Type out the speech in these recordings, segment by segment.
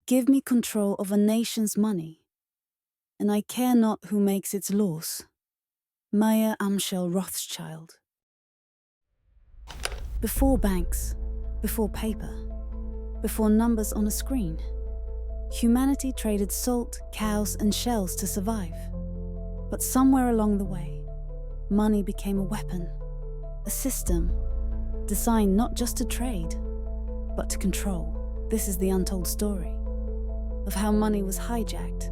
Give me control of a nation's money, and I care not who makes its laws. Mayer Amschel Rothschild. Before banks, before paper, before numbers on a screen, humanity traded salt, cows, and shells to survive. But somewhere along the way, money became a weapon, a system designed not just to trade, but to control. This is the untold story of how money was hijacked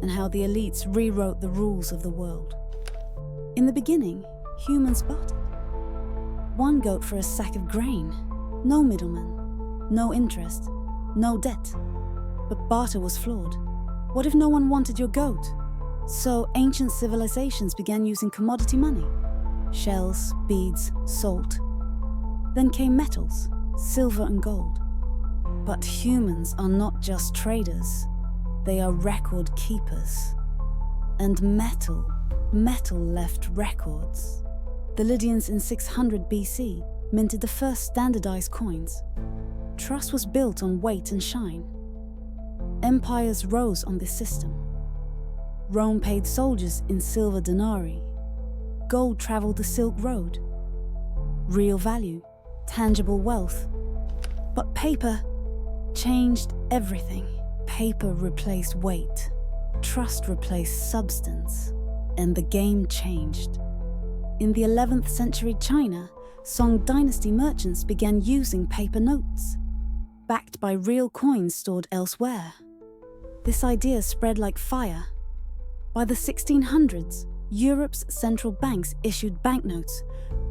and how the elites rewrote the rules of the world. In the beginning, humans bartered. One goat for a sack of grain. No middleman, no interest, no debt. But barter was flawed. What if no one wanted your goat? So ancient civilizations began using commodity money. Shells, beads, salt. Then came metals, silver and gold. But humans are not just traders. They are record keepers. And metal left records. The Lydians in 600 BC minted the first standardized coins. Trust was built on weight and shine. Empires rose on this system. Rome paid soldiers in silver denarii. Gold traveled the Silk Road. Real value, tangible wealth. But paper changed everything. Paper replaced weight. Trust replaced substance. And the game changed. In the 11th century China, Song dynasty merchants began using paper notes, backed by real coins stored elsewhere. This idea spread like fire. By the 1600s, Europe's central banks issued banknotes,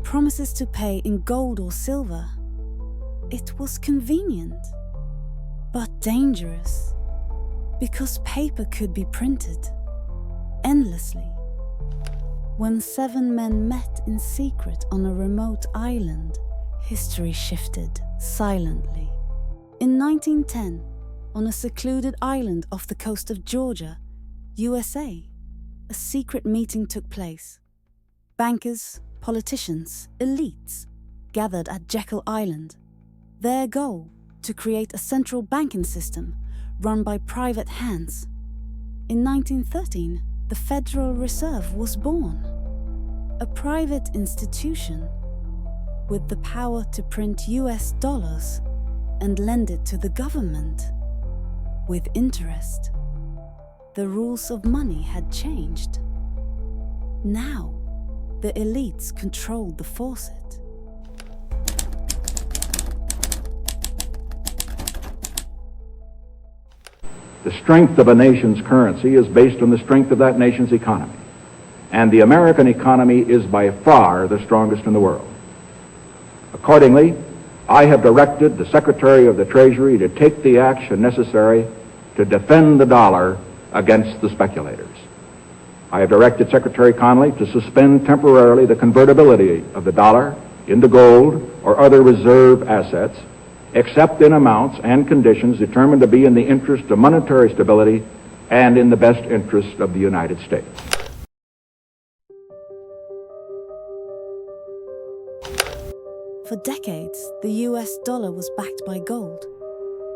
promises to pay in gold or silver. It was convenient, but dangerous, because paper could be printed endlessly. When 7 men met in secret on a remote island, history shifted silently. In 1910, on a secluded island off the coast of Georgia, USA, a secret meeting took place. Bankers, politicians, elites gathered at Jekyll Island. Their goal, to create a central banking system run by private hands. In 1913, the Federal Reserve was born, a private institution with the power to print US dollars and lend it to the government with interest. The rules of money had changed. Now, the elites controlled the faucet. The strength of a nation's currency is based on the strength of that nation's economy. And the American economy is by far the strongest in the world. Accordingly, I have directed the Secretary of the Treasury to take the action necessary to defend the dollar against the speculators. I have directed Secretary Connally to suspend temporarily the convertibility of the dollar into gold or other reserve assets, except in amounts and conditions determined to be in the interest of monetary stability and in the best interest of the United States. For decades, the US dollar was backed by gold,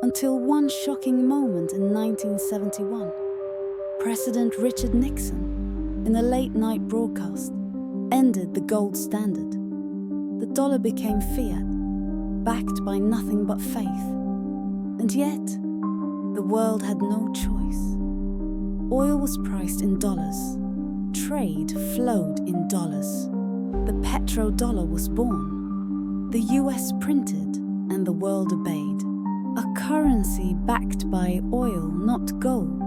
until one shocking moment in 1971. President Richard Nixon, in a late-night broadcast, ended the gold standard. The dollar became fiat, backed by nothing but faith. And yet, the world had no choice. Oil was priced in dollars. Trade flowed in dollars. The petrodollar was born. The US printed, and the world obeyed. A currency backed by oil, not gold.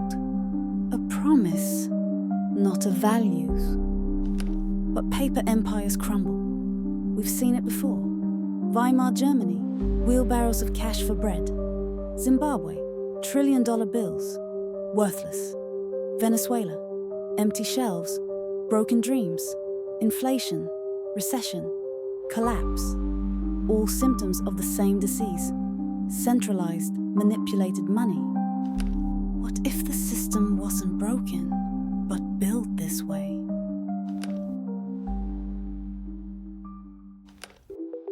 A promise, not a values. But paper empires crumble. We've seen it before. Weimar Germany, wheelbarrows of cash for bread. Zimbabwe, trillion-dollar bills, worthless. Venezuela, empty shelves, broken dreams, inflation, recession, collapse. All symptoms of the same disease. Centralized, manipulated money. What if the system wasn't broken, but built this way?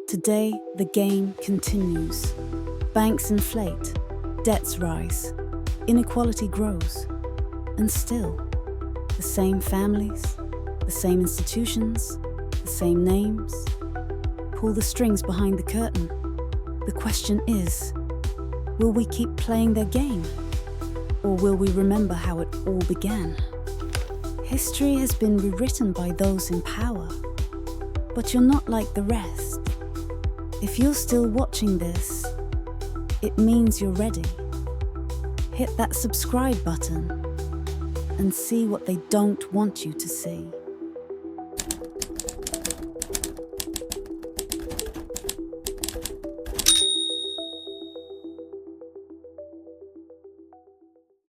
Today, the game continues. Banks inflate. Debts rise, inequality grows, and still, the same families, the same institutions, the same names, pull the strings behind the curtain. The question is, will we keep playing their game? Or will we remember how it all began? History has been rewritten by those in power, but you're not like the rest. If you're still watching this, it means you're ready. Hit that subscribe button and see what they don't want you to see.